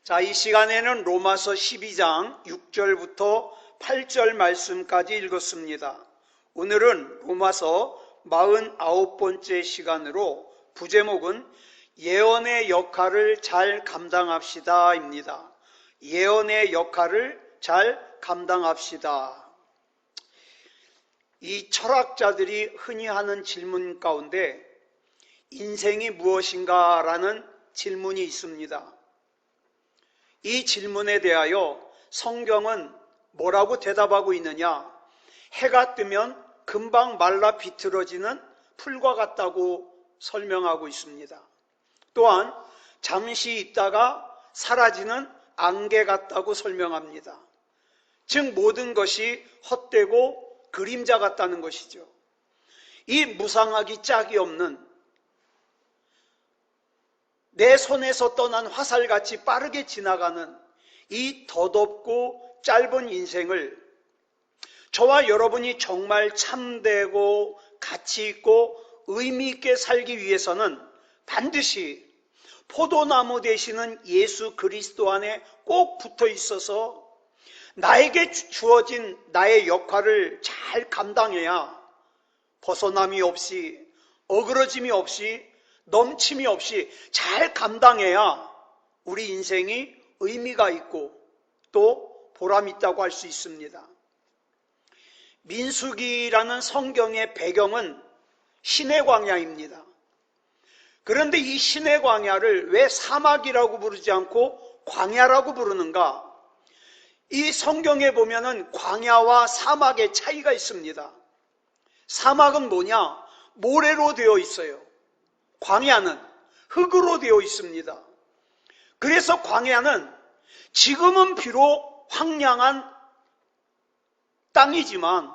자, 이 시간에는 로마서 12장 6절부터 8절 말씀까지 읽었습니다. 오늘은 로마서 49번째 시간으로 부제목은 예언의 역할을 잘 감당합시다 입니다. 예언의 역할을 잘 감당합시다. 이 철학자들이 흔히 하는 질문 가운데 인생이 무엇인가 라는 질문이 있습니다. 이 질문에 대하여 성경은 뭐라고 대답하고 있느냐? 해가 뜨면 금방 말라 비틀어지는 풀과 같다고 설명하고 있습니다. 또한 잠시 있다가 사라지는 안개 같다고 설명합니다. 즉 모든 것이 헛되고 그림자 같다는 것이죠. 이 무상하기 짝이 없는 내 손에서 떠난 화살같이 빠르게 지나가는 이 덧없고 짧은 인생을 저와 여러분이 정말 참되고 가치 있고 의미 있게 살기 위해서는 반드시 포도나무 되시는 예수 그리스도 안에 꼭 붙어 있어서 나에게 주어진 나의 역할을 잘 감당해야 벗어남이 없이 어그러짐이 없이 넘침이 없이 잘 감당해야 우리 인생이 의미가 있고 또 보람 있다고 할 수 있습니다. 민수기라는 성경의 배경은 신의 광야입니다. 그런데 이 신의 광야를 왜 사막이라고 부르지 않고 광야라고 부르는가? 이 성경에 보면은 광야와 사막의 차이가 있습니다. 사막은 뭐냐? 모래로 되어 있어요. 광야는 흙으로 되어 있습니다. 그래서 광야는 지금은 비록 황량한 땅이지만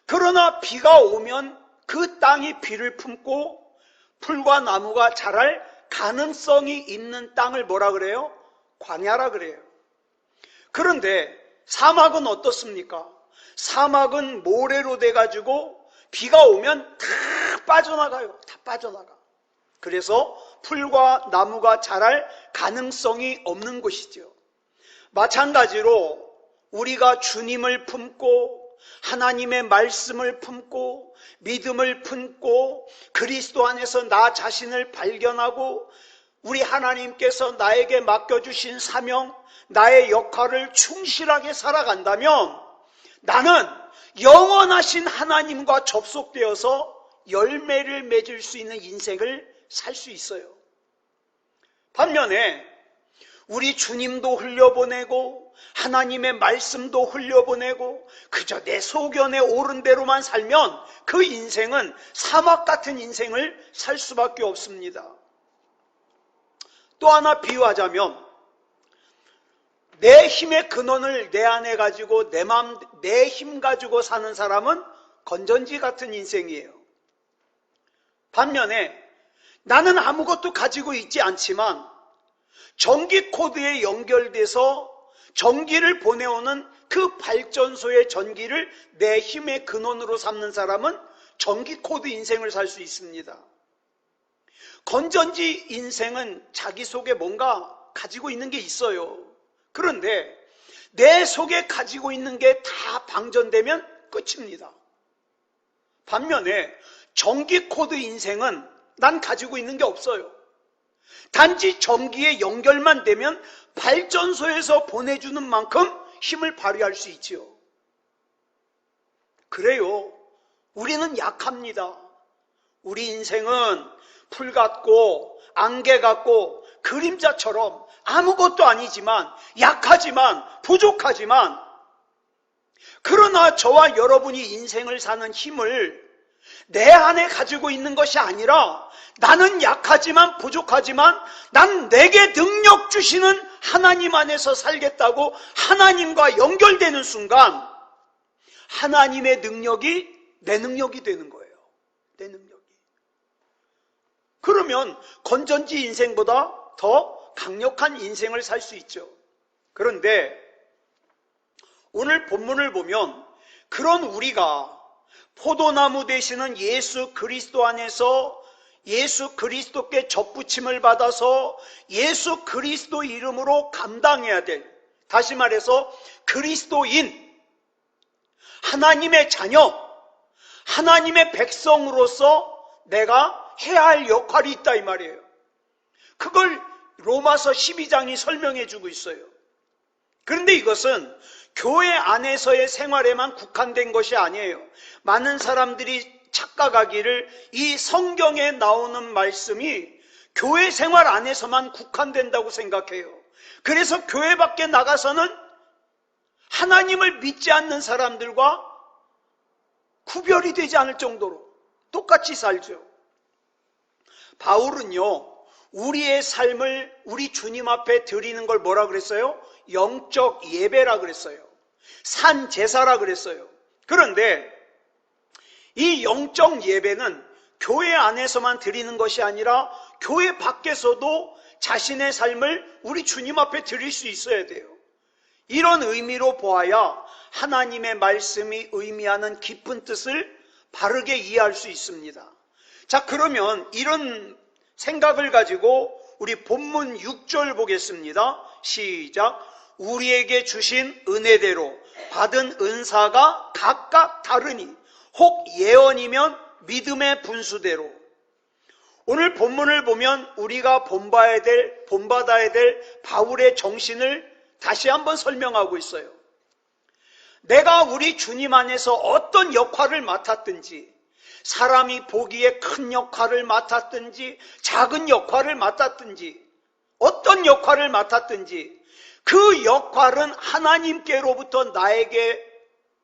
그러나 비가 오면 그 땅이 비를 품고 풀과 나무가 자랄 가능성이 있는 땅을 뭐라 그래요? 광야라 그래요. 그런데 사막은 어떻습니까? 사막은 모래로 돼가지고 비가 오면 다 빠져나가요. 다 빠져나가. 그래서 풀과 나무가 자랄 가능성이 없는 곳이죠. 마찬가지로 우리가 주님을 품고 하나님의 말씀을 품고 믿음을 품고 그리스도 안에서 나 자신을 발견하고 우리 하나님께서 나에게 맡겨주신 사명, 나의 역할을 충실하게 살아간다면 나는 영원하신 하나님과 접속되어서 열매를 맺을 수 있는 인생을 살 수 있어요. 반면에 우리 주님도 흘려보내고 하나님의 말씀도 흘려보내고 그저 내 소견에 옳은 대로만 살면 그 인생은 사막 같은 인생을 살 수밖에 없습니다. 또 하나 비유하자면 내 힘의 근원을 내 안에 가지고 내 힘 가지고 사는 사람은 건전지 같은 인생이에요. 반면에 나는 아무것도 가지고 있지 않지만 전기 코드에 연결돼서 전기를 보내오는 그 발전소의 전기를 내 힘의 근원으로 삼는 사람은 전기 코드 인생을 살 수 있습니다. 건전지 인생은 자기 속에 뭔가 가지고 있는 게 있어요. 그런데 내 속에 가지고 있는 게 다 방전되면 끝입니다. 반면에 전기 코드 인생은 난 가지고 있는 게 없어요. 단지 전기에 연결만 되면 발전소에서 보내주는 만큼 힘을 발휘할 수 있지요. 그래요. 우리는 약합니다. 우리 인생은 풀 같고 안개 같고 그림자처럼 아무것도 아니지만 약하지만 부족하지만 그러나 저와 여러분이 인생을 사는 힘을 내 안에 가지고 있는 것이 아니라 나는 약하지만 부족하지만 난 내게 능력 주시는 하나님 안에서 살겠다고 하나님과 연결되는 순간 하나님의 능력이 내 능력이 되는 거예요. 내 능력이. 그러면 건전지 인생보다 더 강력한 인생을 살 수 있죠. 그런데 오늘 본문을 보면 그런 우리가 포도나무 되시는 예수 그리스도 안에서 예수 그리스도께 접붙임을 받아서 예수 그리스도 이름으로 감당해야 될, 다시 말해서 그리스도인, 하나님의 자녀, 하나님의 백성으로서 내가 해야 할 역할이 있다 이 말이에요. 그걸 로마서 12장이 설명해 주고 있어요. 그런데 이것은 교회 안에서의 생활에만 국한된 것이 아니에요. 많은 사람들이 착각하기를 이 성경에 나오는 말씀이 교회 생활 안에서만 국한된다고 생각해요. 그래서 교회 밖에 나가서는 하나님을 믿지 않는 사람들과 구별이 되지 않을 정도로 똑같이 살죠. 바울은요, 우리의 삶을 우리 주님 앞에 드리는 걸 뭐라 그랬어요? 영적 예배라 그랬어요. 산 제사라 그랬어요. 그런데 이 영적 예배는 교회 안에서만 드리는 것이 아니라 교회 밖에서도 자신의 삶을 우리 주님 앞에 드릴 수 있어야 돼요. 이런 의미로 보아야 하나님의 말씀이 의미하는 깊은 뜻을 바르게 이해할 수 있습니다. 자, 그러면 이런 생각을 가지고 우리 본문 6절 보겠습니다. 시작. 우리에게 주신 은혜대로 받은 은사가 각각 다르니 혹 예언이면 믿음의 분수대로. 오늘 본문을 보면 우리가 본받아야 될 바울의 정신을 다시 한번 설명하고 있어요. 내가 우리 주님 안에서 어떤 역할을 맡았든지, 사람이 보기에 큰 역할을 맡았든지 작은 역할을 맡았든지 어떤 역할을 맡았든지 그 역할은 하나님께로부터 나에게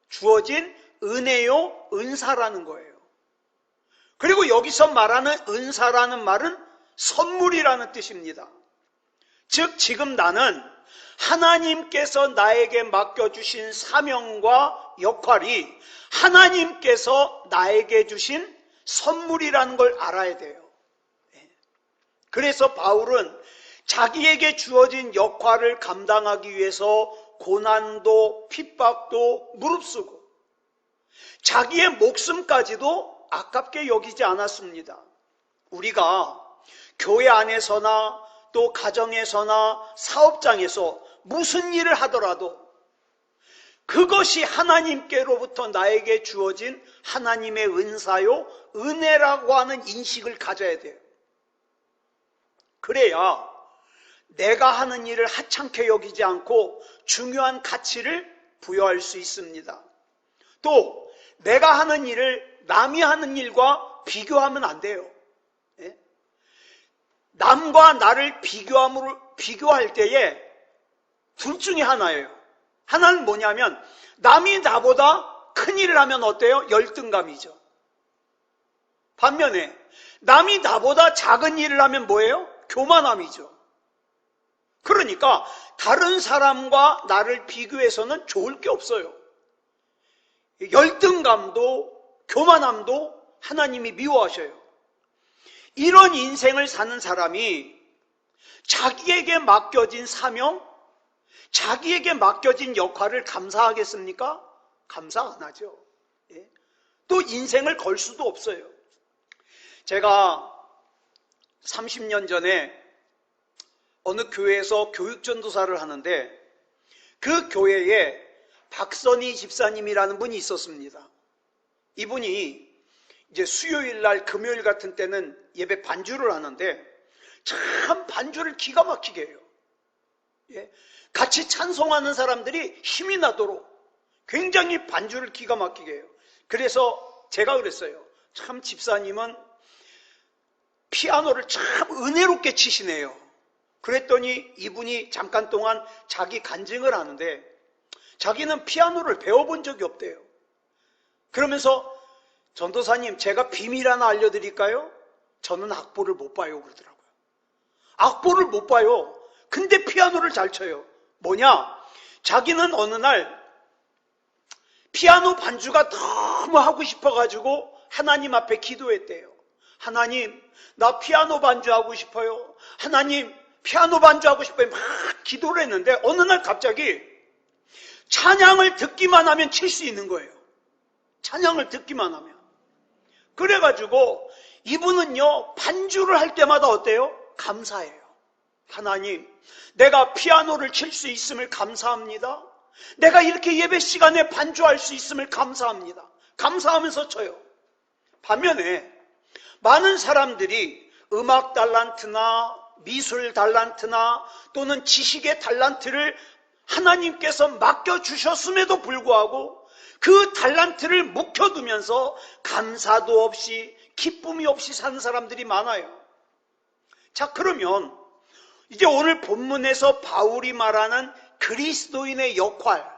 주어진 은혜요, 은사라는 거예요. 그리고 여기서 말하는 은사라는 말은 선물이라는 뜻입니다. 즉 지금 나는 하나님께서 나에게 맡겨주신 사명과 역할이 하나님께서 나에게 주신 선물이라는 걸 알아야 돼요. 그래서 바울은 자기에게 주어진 역할을 감당하기 위해서 고난도 핍박도 무릅쓰고 자기의 목숨까지도 아깝게 여기지 않았습니다. 우리가 교회 안에서나 또 가정에서나 사업장에서 무슨 일을 하더라도 그것이 하나님께로부터 나에게 주어진 하나님의 은사요, 은혜라고 하는 인식을 가져야 돼요. 그래야 내가 하는 일을 하찮게 여기지 않고 중요한 가치를 부여할 수 있습니다. 또 내가 하는 일을 남이 하는 일과 비교하면 안 돼요. 남과 나를 비교할 때에 둘 중에 하나예요. 하나는 뭐냐면 남이 나보다 큰 일을 하면 어때요? 열등감이죠. 반면에 남이 나보다 작은 일을 하면 뭐예요? 교만함이죠. 그러니까 다른 사람과 나를 비교해서는 좋을 게 없어요. 열등감도 교만함도 하나님이 미워하셔요. 이런 인생을 사는 사람이 자기에게 맡겨진 사명, 자기에게 맡겨진 역할을 감사하겠습니까? 감사 안 하죠. 또 인생을 걸 수도 없어요. 제가 30년 전에 어느 교회에서 교육전도사를 하는데 그 교회에 박선희 집사님이라는 분이 있었습니다. 이분이 이제 수요일 날 금요일 같은 때는 예배 반주를 하는데 참 반주를 기가 막히게 해요. 같이 찬송하는 사람들이 힘이 나도록 굉장히 반주를 기가 막히게 해요. 그래서 제가 그랬어요. 참 집사님은 피아노를 참 은혜롭게 치시네요. 그랬더니 이분이 잠깐 동안 자기 간증을 하는데 자기는 피아노를 배워본 적이 없대요. 그러면서 전도사님, 제가 비밀 하나 알려드릴까요? 저는 악보를 못 봐요 그러더라고요. 악보를 못 봐요. 근데 피아노를 잘 쳐요. 뭐냐? 자기는 어느 날 피아노 반주가 너무 하고 싶어가지고 하나님 앞에 기도했대요. 하나님, 나 피아노 반주하고 싶어요. 하나님, 피아노 반주하고 싶어요. 막 기도를 했는데 어느 날 갑자기 찬양을 듣기만 하면 칠 수 있는 거예요. 찬양을 듣기만 하면. 그래가지고 이분은요, 반주를 할 때마다 어때요? 감사해요. 하나님, 내가 피아노를 칠 수 있음을 감사합니다. 내가 이렇게 예배 시간에 반주할 수 있음을 감사합니다. 감사하면서 쳐요. 반면에 많은 사람들이 음악 달란트나 미술 달란트나 또는 지식의 달란트를 하나님께서 맡겨주셨음에도 불구하고 그 달란트를 묵혀두면서 감사도 없이 기쁨이 없이 사는 사람들이 많아요. 자, 그러면 이제 오늘 본문에서 바울이 말하는 그리스도인의 역할,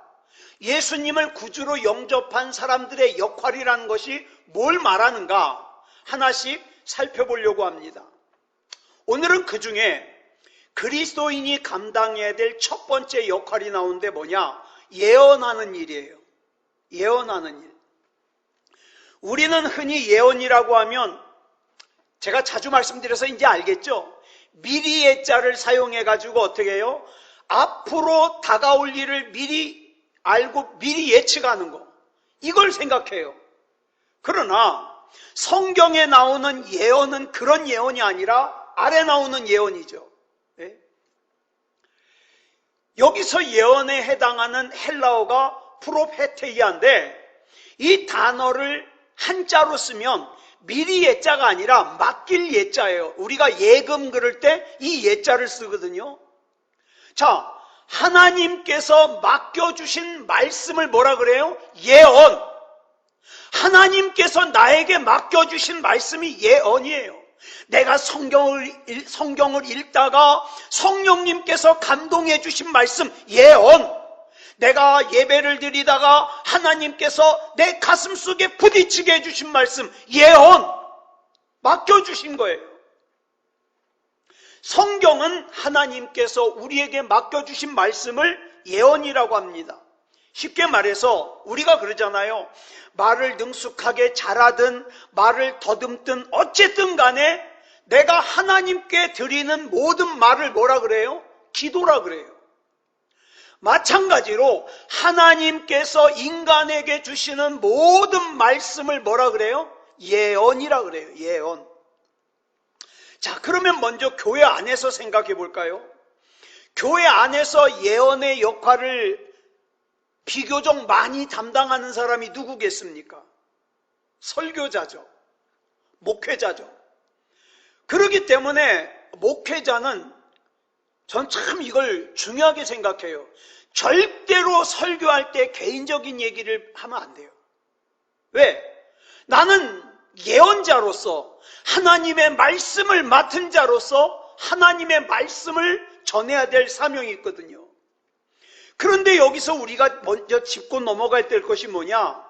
예수님을 구주로 영접한 사람들의 역할이라는 것이 뭘 말하는가 하나씩 살펴보려고 합니다. 오늘은 그 중에 그리스도인이 감당해야 될 첫 번째 역할이 나오는데 뭐냐? 예언하는 일이에요. 예언하는 일. 우리는 흔히 예언이라고 하면 제가 자주 말씀드려서 이제 알겠죠? 미리 예자를 사용해가지고 어떻게 해요? 앞으로 다가올 일을 미리 알고 미리 예측하는 거. 이걸 생각해요. 그러나 성경에 나오는 예언은 그런 예언이 아니라 아래 나오는 예언이죠. 네? 여기서 예언에 해당하는 헬라어가 프로페테이아인데 이 단어를 한자로 쓰면 미리 예자가 아니라 맡길 예자예요. 우리가 예금 그럴 때 이 예자를 쓰거든요. 자, 하나님께서 맡겨주신 말씀을 뭐라 그래요? 예언. 하나님께서 나에게 맡겨주신 말씀이 예언이에요. 내가 성경을 읽다가 성령님께서 감동해 주신 말씀, 예언. 내가 예배를 드리다가 하나님께서 내 가슴 속에 부딪히게 해주신 말씀, 예언. 맡겨주신 거예요. 성경은 하나님께서 우리에게 맡겨주신 말씀을 예언이라고 합니다. 쉽게 말해서 우리가 그러잖아요. 말을 능숙하게 잘하든 말을 더듬든 어쨌든 간에 내가 하나님께 드리는 모든 말을 뭐라 그래요? 기도라 그래요. 마찬가지로 하나님께서 인간에게 주시는 모든 말씀을 뭐라 그래요? 예언이라 그래요. 예언. 자, 그러면 먼저 교회 안에서 생각해 볼까요? 교회 안에서 예언의 역할을 비교적 많이 담당하는 사람이 누구겠습니까? 설교자죠. 목회자죠. 그렇기 때문에 목회자는 전 참 이걸 중요하게 생각해요. 절대로 설교할 때 개인적인 얘기를 하면 안 돼요. 왜? 나는 예언자로서 하나님의 말씀을 맡은 자로서 하나님의 말씀을 전해야 될 사명이 있거든요. 그런데 여기서 우리가 먼저 짚고 넘어가야 될 것이 뭐냐?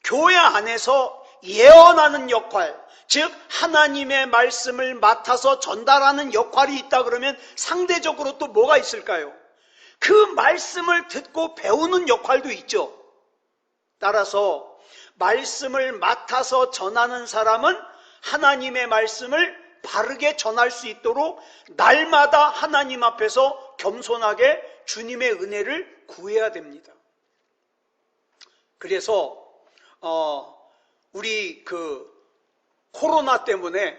교회 안에서 예언하는 역할, 즉 하나님의 말씀을 맡아서 전달하는 역할이 있다 그러면 상대적으로 또 뭐가 있을까요? 그 말씀을 듣고 배우는 역할도 있죠. 따라서 말씀을 맡아서 전하는 사람은 하나님의 말씀을 바르게 전할 수 있도록 날마다 하나님 앞에서 겸손하게 주님의 은혜를 구해야 됩니다. 그래서 우리 코로나 때문에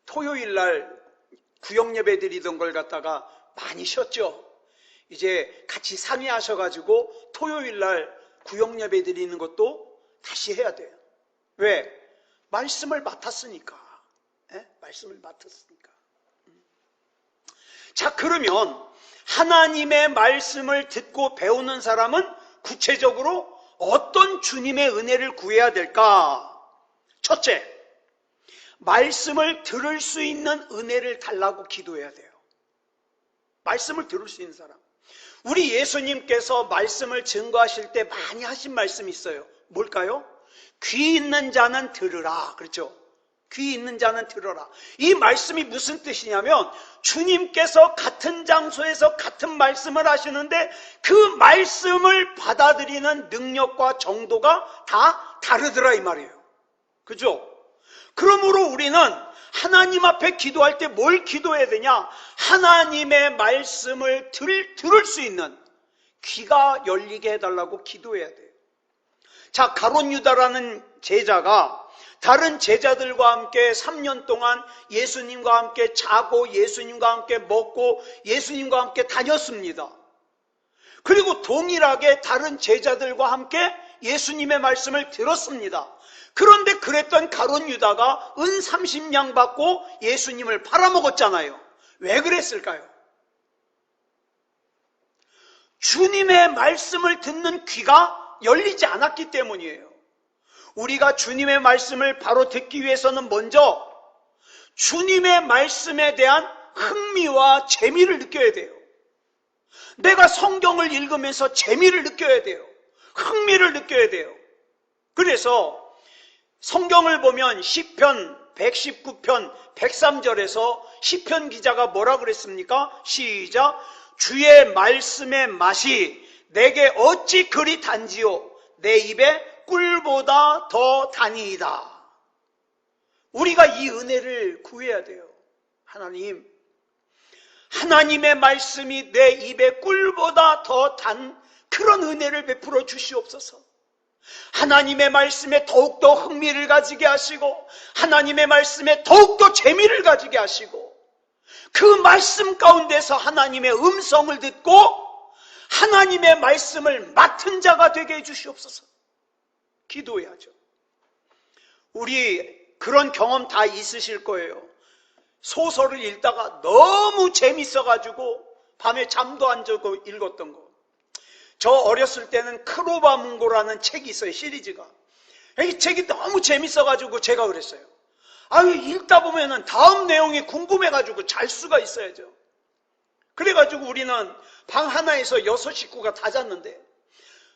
토요일 날 구역 예배 드리던 걸 갖다가 많이 쉬었죠. 이제 같이 상의하셔가지고 토요일 날 구역 예배 드리는 것도 다시 해야 돼요. 왜? 말씀을 맡았으니까. 말씀을 맡았으니까. 자, 그러면 하나님의 말씀을 듣고 배우는 사람은 구체적으로 어떤 주님의 은혜를 구해야 될까? 첫째, 말씀을 들을 수 있는 은혜를 달라고 기도해야 돼요. 말씀을 들을 수 있는 사람. 우리 예수님께서 말씀을 증거하실 때 많이 하신 말씀이 있어요. 뭘까요? 귀 있는 자는 들으라. 그렇죠? 귀 있는 자는 들어라. 이 말씀이 무슨 뜻이냐면 주님께서 같은 장소에서 같은 말씀을 하시는데 그 말씀을 받아들이는 능력과 정도가 다 다르더라 이 말이에요. 그죠? 그러므로 우리는 하나님 앞에 기도할 때 뭘 기도해야 되냐? 하나님의 말씀을 들을 수 있는 귀가 열리게 해달라고 기도해야 돼요. 자, 가롯 유다라는 제자가 다른 제자들과 함께 3년 동안 예수님과 함께 자고 예수님과 함께 먹고 예수님과 함께 다녔습니다. 그리고 동일하게 다른 제자들과 함께 예수님의 말씀을 들었습니다. 그런데 그랬던 가룟 유다가 은 30냥 받고 예수님을 팔아먹었잖아요. 왜 그랬을까요? 주님의 말씀을 듣는 귀가 열리지 않았기 때문이에요. 우리가 주님의 말씀을 바로 듣기 위해서는 먼저 주님의 말씀에 대한 흥미와 재미를 느껴야 돼요. 내가 성경을 읽으면서 재미를 느껴야 돼요. 흥미를 느껴야 돼요. 그래서 성경을 보면 시편 119편 103절에서 시편 기자가 뭐라 그랬습니까? 시작. 주의 말씀의 맛이 내게 어찌 그리 단지요 내 입에 꿀보다 더 다니이다. 우리가 이 은혜를 구해야 돼요. 하나님의 말씀이 내 입에 꿀보다 더 단 그런 은혜를 베풀어 주시옵소서. 하나님의 말씀에 더욱더 흥미를 가지게 하시고 하나님의 말씀에 더욱더 재미를 가지게 하시고 그 말씀 가운데서 하나님의 음성을 듣고 하나님의 말씀을 맡은 자가 되게 해주시옵소서. 기도해야죠. 우리 그런 경험 다 있으실 거예요. 소설을 읽다가 너무 재밌어가지고 밤에 잠도 안 자고 읽었던 거. 저 어렸을 때는 크로바 문고라는 책이 있어요. 시리즈가. 이 책이 너무 재밌어가지고 제가 그랬어요. 읽다 보면은 다음 내용이 궁금해가지고 잘 수가 있어야죠. 그래가지고 우리는 방 하나에서 6 식구가 다 잤는데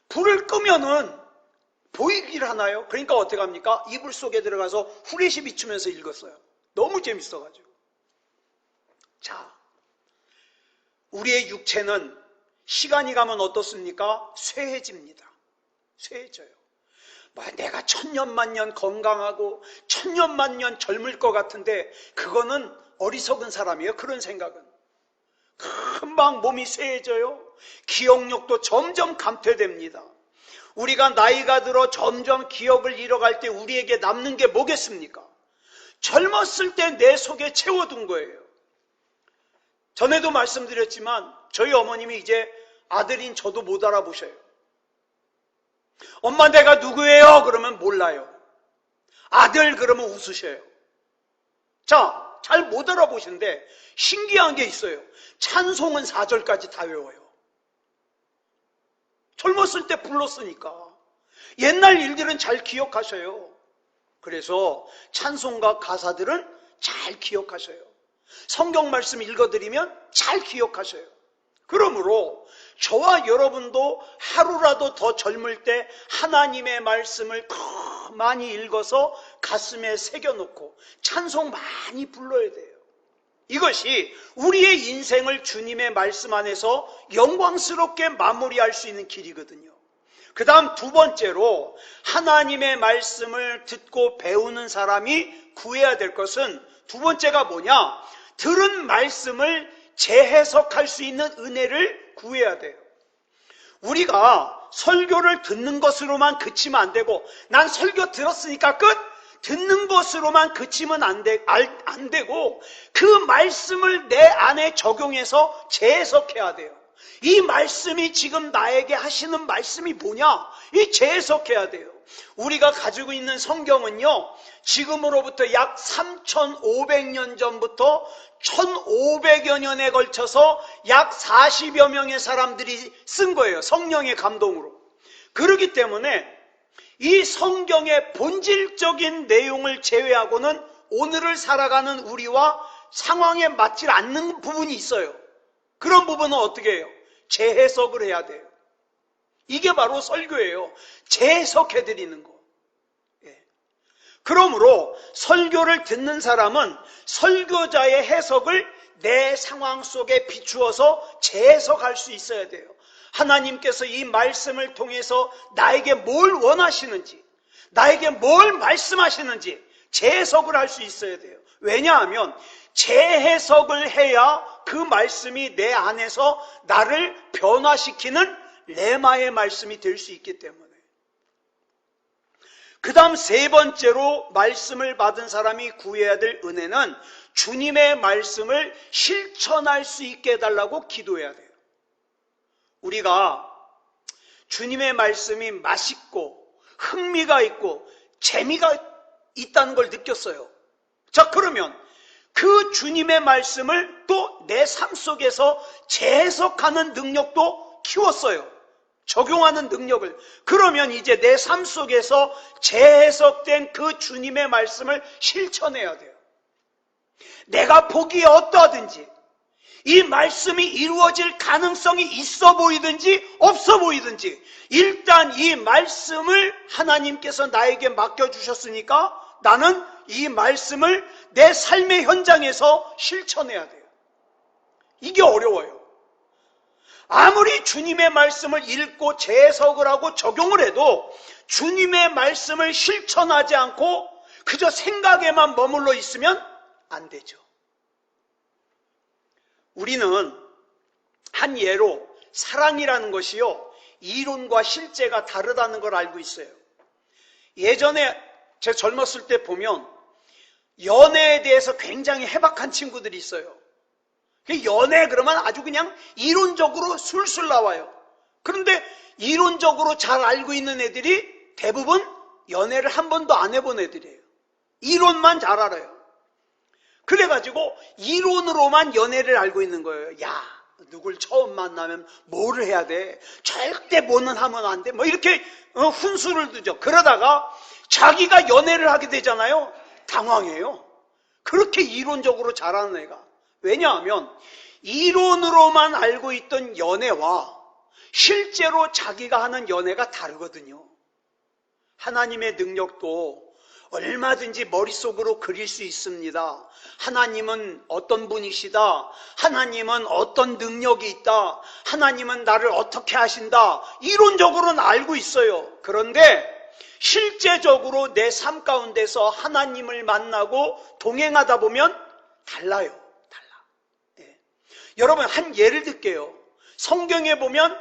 불을 끄면은 보이길 하나요? 그러니까 어떻게 합니까? 이불 속에 들어가서 후레쉬 비추면서 읽었어요. 너무 재밌어가지고. 자, 우리의 육체는 시간이 가면 어떻습니까? 쇠해집니다. 쇠해져요. 내가 천년만년 건강하고 천년만년 젊을 것 같은데 그거는 어리석은 사람이에요. 그런 생각은. 금방 몸이 쇠해져요. 기억력도 점점 감퇴됩니다. 우리가 나이가 들어 점점 기억을 잃어갈 때 우리에게 남는 게 뭐겠습니까? 젊었을 때 내 속에 채워둔 거예요. 전에도 말씀드렸지만 저희 어머님이 이제 아들인 저도 못 알아보셔요. 엄마 내가 누구예요? 그러면 몰라요. 아들 그러면 웃으셔요. 자, 잘 못 알아보시는데 신기한 게 있어요. 찬송은 4절까지 다 외워요. 젊었을 때 불렀으니까. 옛날 일들은 잘 기억하셔요. 그래서 찬송가 가사들은 잘 기억하셔요. 성경 말씀 읽어드리면 잘 기억하셔요. 그러므로 저와 여러분도 하루라도 더 젊을 때 하나님의 말씀을 더 많이 읽어서 가슴에 새겨놓고 찬송 많이 불러야 돼요. 이것이 우리의 인생을 주님의 말씀 안에서 영광스럽게 마무리할 수 있는 길이거든요. 그 다음 2번째로 하나님의 말씀을 듣고 배우는 사람이 구해야 될 것은 2번째가 뭐냐? 들은 말씀을 재해석할 수 있는 은혜를 구해야 돼요. 우리가 설교를 듣는 것으로만 그치면 안 되고 난 설교 들었으니까 끝! 듣는 것으로만 그치면 안 되고 그 말씀을 내 안에 적용해서 재해석해야 돼요. 이 말씀이 지금 나에게 하시는 말씀이 뭐냐? 이 재해석해야 돼요. 우리가 가지고 있는 성경은요, 지금으로부터 약 3,500년 전부터 1,500여 년에 걸쳐서 약 40여 명의 사람들이 쓴 거예요. 성령의 감동으로. 그렇기 때문에 이 성경의 본질적인 내용을 제외하고는 오늘을 살아가는 우리와 상황에 맞지 않는 부분이 있어요. 그런 부분은 어떻게 해요? 재해석을 해야 돼요. 이게 바로 설교예요. 재해석해드리는 거. 그러므로 설교를 듣는 사람은 설교자의 해석을 내 상황 속에 비추어서 재해석할 수 있어야 돼요. 하나님께서 이 말씀을 통해서 나에게 뭘 원하시는지, 나에게 뭘 말씀하시는지 재해석을 할 수 있어야 돼요. 왜냐하면 재해석을 해야 그 말씀이 내 안에서 나를 변화시키는 레마의 말씀이 될 수 있기 때문에. 그 다음 세 번째로 말씀을 받은 사람이 구해야 될 은혜는 주님의 말씀을 실천할 수 있게 해달라고 기도해야 돼요. 우리가 주님의 말씀이 맛있고 흥미가 있고 재미가 있다는 걸 느꼈어요. 자, 그러면 그 주님의 말씀을 또 내 삶 속에서 재해석하는 능력도 키웠어요. 적용하는 능력을. 그러면 이제 내 삶 속에서 재해석된 그 주님의 말씀을 실천해야 돼요. 내가 보기에 어떠하든지 이 말씀이 이루어질 가능성이 있어 보이든지 없어 보이든지 일단 이 말씀을 하나님께서 나에게 맡겨주셨으니까 나는 이 말씀을 내 삶의 현장에서 실천해야 돼요. 이게 어려워요. 아무리 주님의 말씀을 읽고 재해석을 하고 적용을 해도 주님의 말씀을 실천하지 않고 그저 생각에만 머물러 있으면 안 되죠. 우리는 한 예로 사랑이라는 것이요, 이론과 실제가 다르다는 걸 알고 있어요. 예전에 제가 젊었을 때 보면 연애에 대해서 굉장히 해박한 친구들이 있어요. 연애 그러면 아주 그냥 이론적으로 술술 나와요. 그런데 이론적으로 잘 알고 있는 애들이 대부분 연애를 한 번도 안 해본 애들이에요. 이론만 잘 알아요. 그래가지고 이론으로만 연애를 알고 있는 거예요. 야, 누굴 처음 만나면 뭐를 해야 돼? 절대 뭐는 하면 안 돼. 뭐 이렇게 훈수를 두죠. 그러다가 자기가 연애를 하게 되잖아요. 당황해요. 그렇게 이론적으로 잘하는 애가. 왜냐하면 이론으로만 알고 있던 연애와 실제로 자기가 하는 연애가 다르거든요. 하나님의 능력도 얼마든지 머릿속으로 그릴 수 있습니다. 하나님은 어떤 분이시다. 하나님은 어떤 능력이 있다. 하나님은 나를 어떻게 하신다. 이론적으로는 알고 있어요. 그런데 실제적으로 내 삶 가운데서 하나님을 만나고 동행하다 보면 달라요. 여러분, 한 예를 들게요. 성경에 보면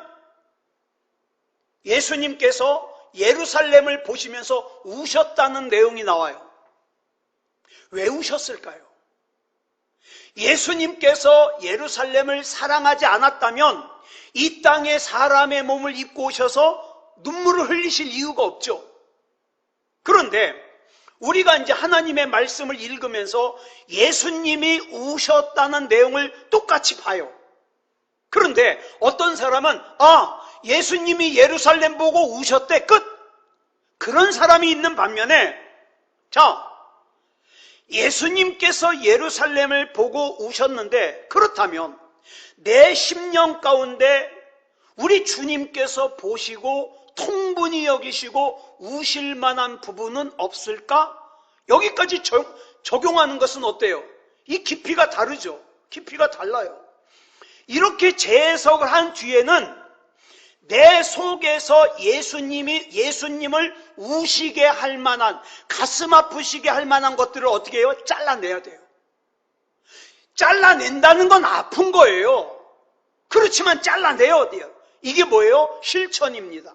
예수님께서 예루살렘을 보시면서 우셨다는 내용이 나와요. 왜 우셨을까요? 예수님께서 예루살렘을 사랑하지 않았다면 이 땅에 사람의 몸을 입고 오셔서 눈물을 흘리실 이유가 없죠. 그런데 우리가 이제 하나님의 말씀을 읽으면서 예수님이 우셨다는 내용을 똑같이 봐요. 그런데 어떤 사람은 예수님이 예루살렘 보고 우셨대, 끝! 그런 사람이 있는 반면에 예수님께서 예루살렘을 보고 우셨는데 그렇다면 내 심령 가운데 우리 주님께서 보시고 통분히 여기시고 우실 만한 부분은 없을까? 여기까지 적용하는 것은 어때요? 이 깊이가 다르죠. 깊이가 달라요. 이렇게 재해석을 한 뒤에는 내 속에서 예수님을 우시게 할 만한, 가슴 아프시게 할 만한 것들을 어떻게 해요? 잘라내야 돼요. 잘라낸다는 건 아픈 거예요. 그렇지만 잘라내야 돼요. 이게 뭐예요? 실천입니다.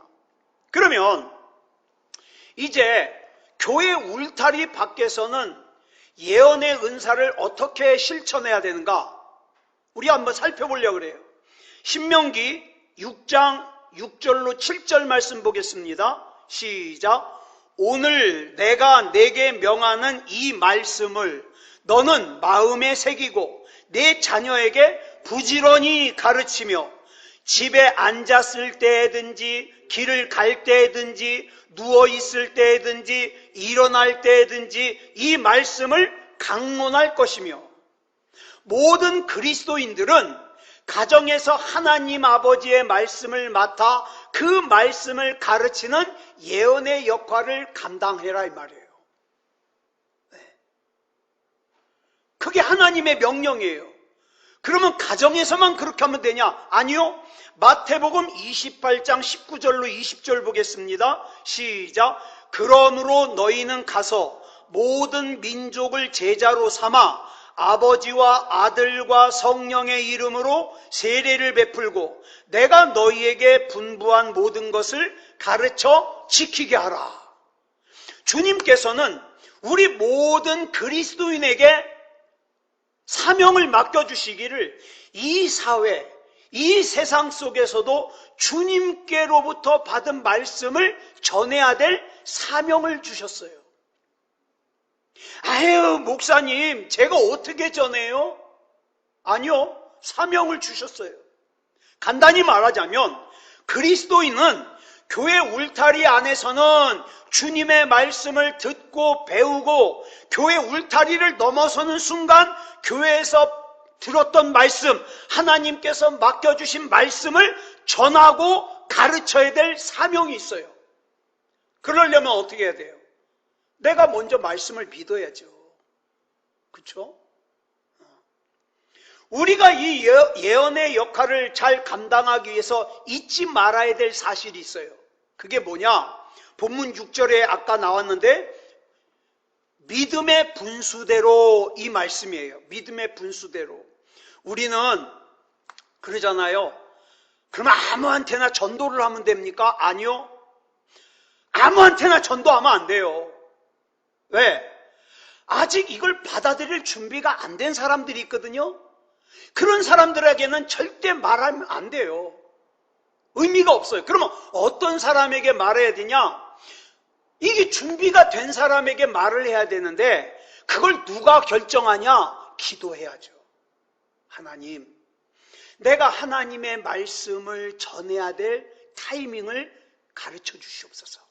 그러면 이제 교회 울타리 밖에서는 예언의 은사를 어떻게 실천해야 되는가? 우리 한번 살펴보려고 그래요. 신명기 6장 6절로 7절 말씀 보겠습니다. 시작. 오늘 내가 내게 명하는 이 말씀을 너는 마음에 새기고 내 자녀에게 부지런히 가르치며 집에 앉았을 때든지 길을 갈 때든지 누워있을 때든지 일어날 때든지 이 말씀을 강론할 것이며 모든 그리스도인들은 가정에서 하나님 아버지의 말씀을 맡아 그 말씀을 가르치는 예언의 역할을 감당해라 이 말이에요. 그게 하나님의 명령이에요. 그러면 가정에서만 그렇게 하면 되냐? 아니요. 마태복음 28장 19절로 20절 보겠습니다. 시작. 그러므로 너희는 가서 모든 민족을 제자로 삼아 아버지와 아들과 성령의 이름으로 세례를 베풀고 내가 너희에게 분부한 모든 것을 가르쳐 지키게 하라. 주님께서는 우리 모든 그리스도인에게 사명을 맡겨주시기를 이 사회, 이 세상 속에서도 주님께로부터 받은 말씀을 전해야 될 사명을 주셨어요. 아유, 목사님, 제가 어떻게 전해요? 아니요, 사명을 주셨어요. 간단히 말하자면 그리스도인은 교회 울타리 안에서는 주님의 말씀을 듣고 배우고 교회 울타리를 넘어서는 순간 교회에서 들었던 말씀, 하나님께서 맡겨주신 말씀을 전하고 가르쳐야 될 사명이 있어요. 그러려면 어떻게 해야 돼요? 내가 먼저 말씀을 믿어야죠. 그렇죠? 우리가 이 예언의 역할을 잘 감당하기 위해서 잊지 말아야 될 사실이 있어요. 그게 뭐냐? 본문 6절에 아까 나왔는데 믿음의 분수대로 이 말씀이에요. 믿음의 분수대로. 우리는 그러잖아요. 그러면 아무한테나 전도를 하면 됩니까? 아니요. 아무한테나 전도하면 안 돼요. 왜? 아직 이걸 받아들일 준비가 안 된 사람들이 있거든요. 그런 사람들에게는 절대 말하면 안 돼요. 의미가 없어요. 그러면 어떤 사람에게 말해야 되냐? 이게 준비가 된 사람에게 말을 해야 되는데 그걸 누가 결정하냐? 기도해야죠. 하나님, 내가 하나님의 말씀을 전해야 될 타이밍을 가르쳐 주시옵소서.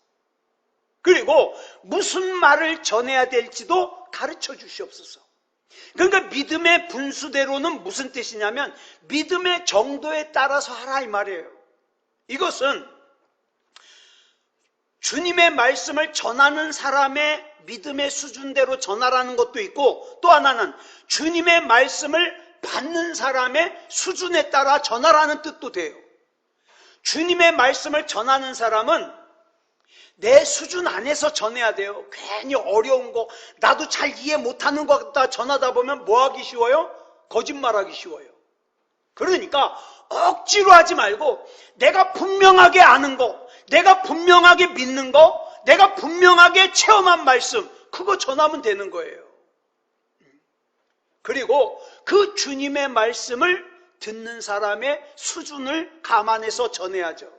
그리고 무슨 말을 전해야 될지도 가르쳐 주시옵소서. 그러니까 믿음의 분수대로는 무슨 뜻이냐면 믿음의 정도에 따라서 하라 이 말이에요. 이것은 주님의 말씀을 전하는 사람의 믿음의 수준대로 전하라는 것도 있고, 또 하나는 주님의 말씀을 받는 사람의 수준에 따라 전하라는 뜻도 돼요. 주님의 말씀을 전하는 사람은 내 수준 안에서 전해야 돼요. 괜히 어려운 거, 나도 잘 이해 못하는 것 같다 전하다 보면 뭐 하기 쉬워요? 거짓말하기 쉬워요. 그러니까 억지로 하지 말고 내가 분명하게 아는 거, 내가 분명하게 믿는 거, 내가 분명하게 체험한 말씀, 그거 전하면 되는 거예요. 그리고 그 주님의 말씀을 듣는 사람의 수준을 감안해서 전해야죠.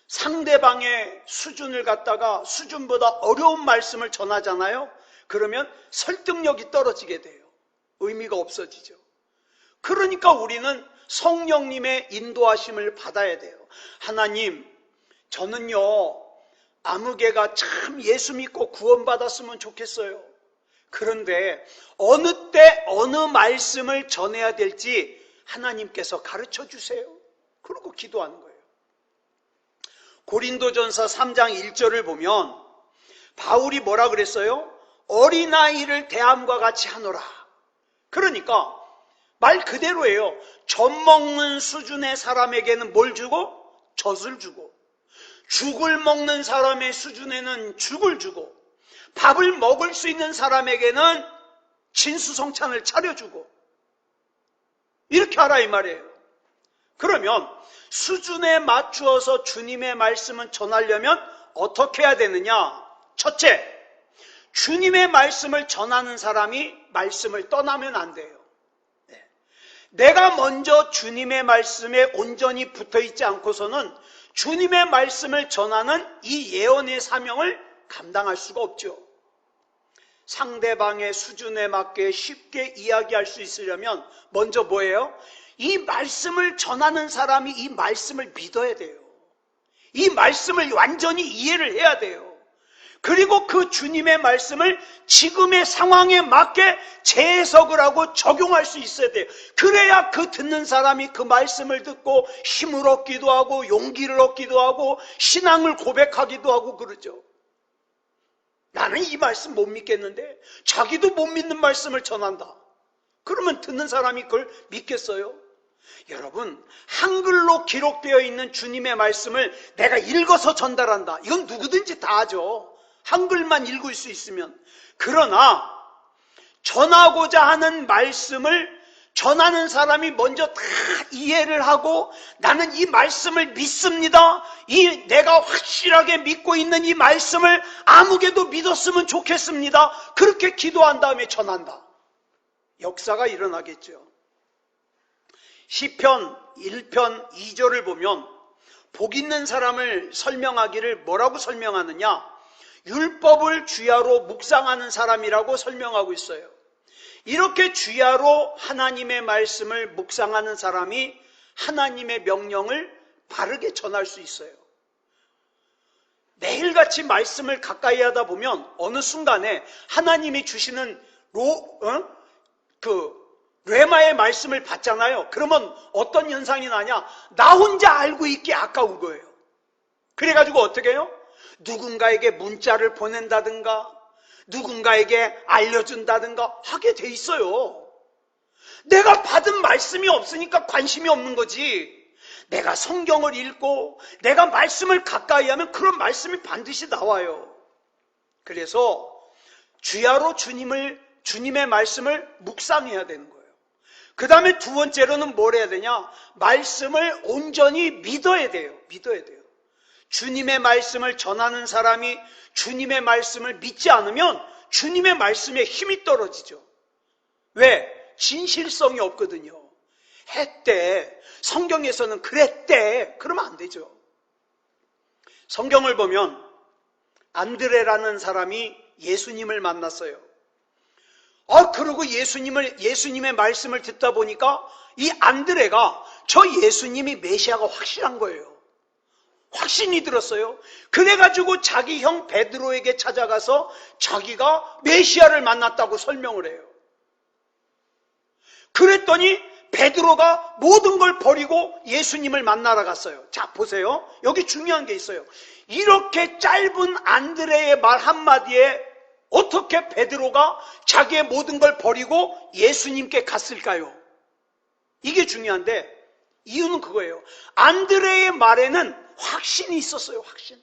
상대방의 수준을 갖다가 수준보다 어려운 말씀을 전하잖아요. 그러면 설득력이 떨어지게 돼요. 의미가 없어지죠. 그러니까 우리는 성령님의 인도하심을 받아야 돼요. 하나님, 저는요 아무개가 참 예수 믿고 구원받았으면 좋겠어요. 그런데 어느 때 어느 말씀을 전해야 될지 하나님께서 가르쳐 주세요. 그러고 기도하는 거예요. 고린도전서 3장 1절을 보면 바울이 뭐라 그랬어요? 어린아이를 대함과 같이 하노라. 그러니까 말 그대로예요. 젖 먹는 수준의 사람에게는 뭘 주고? 젖을 주고, 죽을 먹는 사람의 수준에는 죽을 주고, 밥을 먹을 수 있는 사람에게는 진수성찬을 차려주고, 이렇게 하라 이 말이에요. 그러면 수준에 맞추어서 주님의 말씀을 전하려면 어떻게 해야 되느냐? 첫째, 주님의 말씀을 전하는 사람이 말씀을 떠나면 안 돼요. 내가 먼저 주님의 말씀에 온전히 붙어있지 않고서는 주님의 말씀을 전하는 이 예언의 사명을 감당할 수가 없죠. 상대방의 수준에 맞게 쉽게 이야기할 수 있으려면 먼저 뭐예요? 이 말씀을 전하는 사람이 이 말씀을 믿어야 돼요. 이 말씀을 완전히 이해를 해야 돼요. 그리고 그 주님의 말씀을 지금의 상황에 맞게 재해석을 하고 적용할 수 있어야 돼요. 그래야 그 듣는 사람이 그 말씀을 듣고 힘을 얻기도 하고 용기를 얻기도 하고 신앙을 고백하기도 하고 그러죠. 나는 이 말씀 못 믿겠는데 자기도 못 믿는 말씀을 전한다. 그러면 듣는 사람이 그걸 믿겠어요? 여러분, 한글로 기록되어 있는 주님의 말씀을 내가 읽어서 전달한다. 이건 누구든지 다 하죠. 한글만 읽을 수 있으면. 그러나 전하고자 하는 말씀을 전하는 사람이 먼저 다 이해를 하고 나는 이 말씀을 믿습니다. 내가 확실하게 믿고 있는 이 말씀을 아무개도 믿었으면 좋겠습니다. 그렇게 기도한 다음에 전한다. 역사가 일어나겠죠. 시편 1편 2절을 보면 복 있는 사람을 설명하기를 뭐라고 설명하느냐? 율법을 주야로 묵상하는 사람이라고 설명하고 있어요. 이렇게 주야로 하나님의 말씀을 묵상하는 사람이 하나님의 명령을 바르게 전할 수 있어요. 매일같이 말씀을 가까이 하다 보면 어느 순간에 하나님이 주시는 레마의 말씀을 받잖아요. 그러면 어떤 현상이 나냐? 나 혼자 알고 있기 아까운 거예요. 그래가지고 어떻게 해요? 누군가에게 문자를 보낸다든가 누군가에게 알려준다든가 하게 돼 있어요. 내가 받은 말씀이 없으니까 관심이 없는 거지. 내가 성경을 읽고 내가 말씀을 가까이 하면 그런 말씀이 반드시 나와요. 그래서 주야로 주님의 말씀을 묵상해야 되는 거예요. 그 다음에 두 번째로는 뭘 해야 되냐? 말씀을 온전히 믿어야 돼요. 믿어야 돼요. 주님의 말씀을 전하는 사람이 주님의 말씀을 믿지 않으면 주님의 말씀에 힘이 떨어지죠. 왜? 진실성이 없거든요. 했대. 성경에서는 그랬대. 그러면 안 되죠. 성경을 보면 안드레라는 사람이 예수님을 만났어요. 그리고 예수님의 말씀을 듣다 보니까 이 안드레가 저 예수님이 메시아가 확실한 거예요. 확신이 들었어요. 그래가지고 자기 형 베드로에게 찾아가서 자기가 메시아를 만났다고 설명을 해요. 그랬더니 베드로가 모든 걸 버리고 예수님을 만나러 갔어요. 자, 보세요. 여기 중요한 게 있어요. 이렇게 짧은 안드레의 말 한마디에 어떻게 베드로가 자기의 모든 걸 버리고 예수님께 갔을까요? 이게 중요한데 이유는 그거예요. 안드레의 말에는 확신이 있었어요. 확신.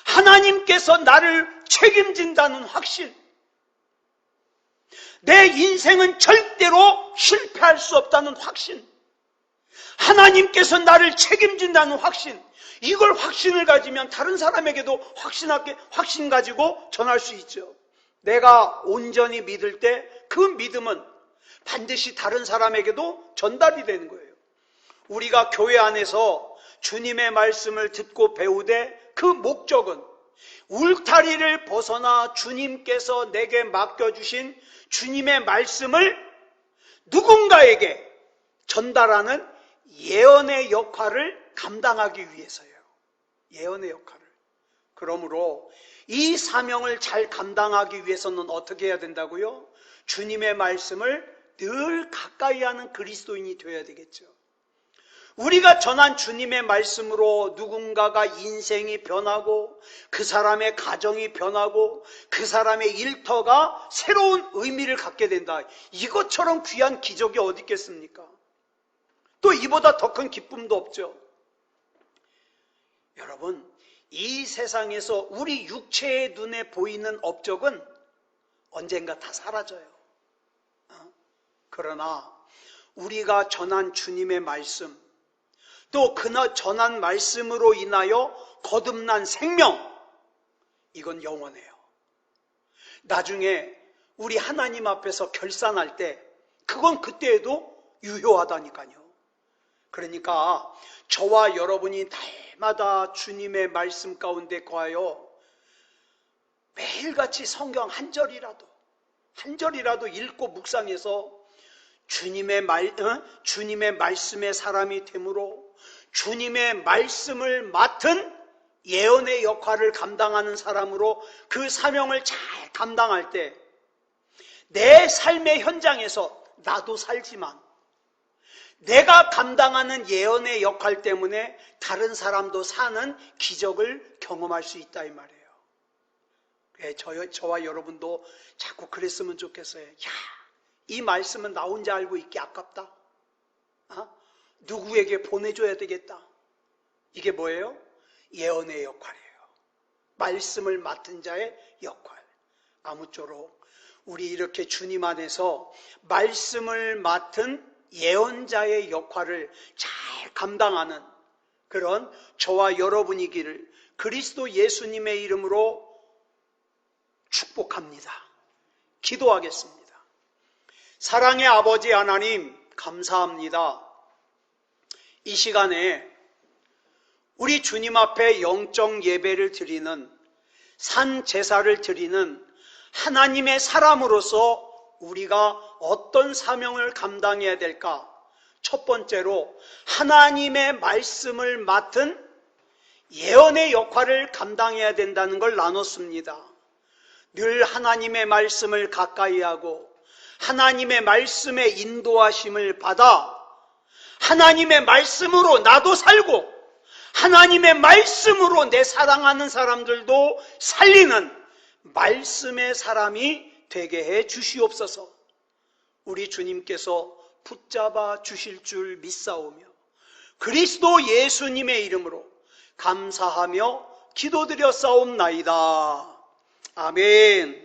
하나님께서 나를 책임진다는 확신. 내 인생은 절대로 실패할 수 없다는 확신. 하나님께서 나를 책임진다는 확신. 이걸 확신을 가지면 다른 사람에게도 확신 가지고 전할 수 있죠. 내가 온전히 믿을 때 그 믿음은 반드시 다른 사람에게도 전달이 되는 거예요. 우리가 교회 안에서 주님의 말씀을 듣고 배우되 그 목적은 울타리를 벗어나 주님께서 내게 맡겨주신 주님의 말씀을 누군가에게 전달하는 예언의 역할을 감당하기 위해서예요. 예언의 역할을. 그러므로 이 사명을 잘 감당하기 위해서는 어떻게 해야 된다고요? 주님의 말씀을 늘 가까이 하는 그리스도인이 되어야 되겠죠. 우리가 전한 주님의 말씀으로 누군가가 인생이 변하고 그 사람의 가정이 변하고 그 사람의 일터가 새로운 의미를 갖게 된다. 이것처럼 귀한 기적이 어디 있겠습니까? 또 이보다 더 큰 기쁨도 없죠. 여러분, 이 세상에서 우리 육체의 눈에 보이는 업적은 언젠가 다 사라져요. 그러나 우리가 전한 주님의 말씀, 또 그날 전한 말씀으로 인하여 거듭난 생명, 이건 영원해요. 나중에 우리 하나님 앞에서 결산할 때 그건 그때에도 유효하다니까요. 그러니까 저와 여러분이 날마다 주님의 말씀 가운데 거하여 매일같이 성경 한 절이라도 읽고 묵상해서 주님의 말씀의 사람이 되므로 주님의 말씀을 맡은 예언의 역할을 감당하는 사람으로 그 사명을 잘 감당할 때 내 삶의 현장에서 나도 살지만 내가 감당하는 예언의 역할 때문에 다른 사람도 사는 기적을 경험할 수 있다 이 말이에요. 저와 여러분도 자꾸 그랬으면 좋겠어요. 이 말씀은 나 혼자 알고 있기 아깝다. 누구에게 보내줘야 되겠다. 이게 뭐예요? 예언의 역할이에요. 말씀을 맡은 자의 역할. 아무쪼록 우리 이렇게 주님 안에서 말씀을 맡은 예언자의 역할을 잘 감당하는 그런 저와 여러분이기를 그리스도 예수님의 이름으로 축복합니다. 기도하겠습니다. 사랑의 아버지 하나님, 감사합니다. 이 시간에 우리 주님 앞에 영적 예배를 드리는 산 제사를 드리는 하나님의 사람으로서 우리가 어떤 사명을 감당해야 될까? 첫 번째로 하나님의 말씀을 맡은 예언의 역할을 감당해야 된다는 걸 나눴습니다. 늘 하나님의 말씀을 가까이 하고 하나님의 말씀의 인도하심을 받아 하나님의 말씀으로 나도 살고 하나님의 말씀으로 내 사랑하는 사람들도 살리는 말씀의 사람이 되게 해 주시옵소서. 우리 주님께서 붙잡아 주실 줄 믿사오며 그리스도 예수님의 이름으로 감사하며 기도드렸사옵나이다. 아멘.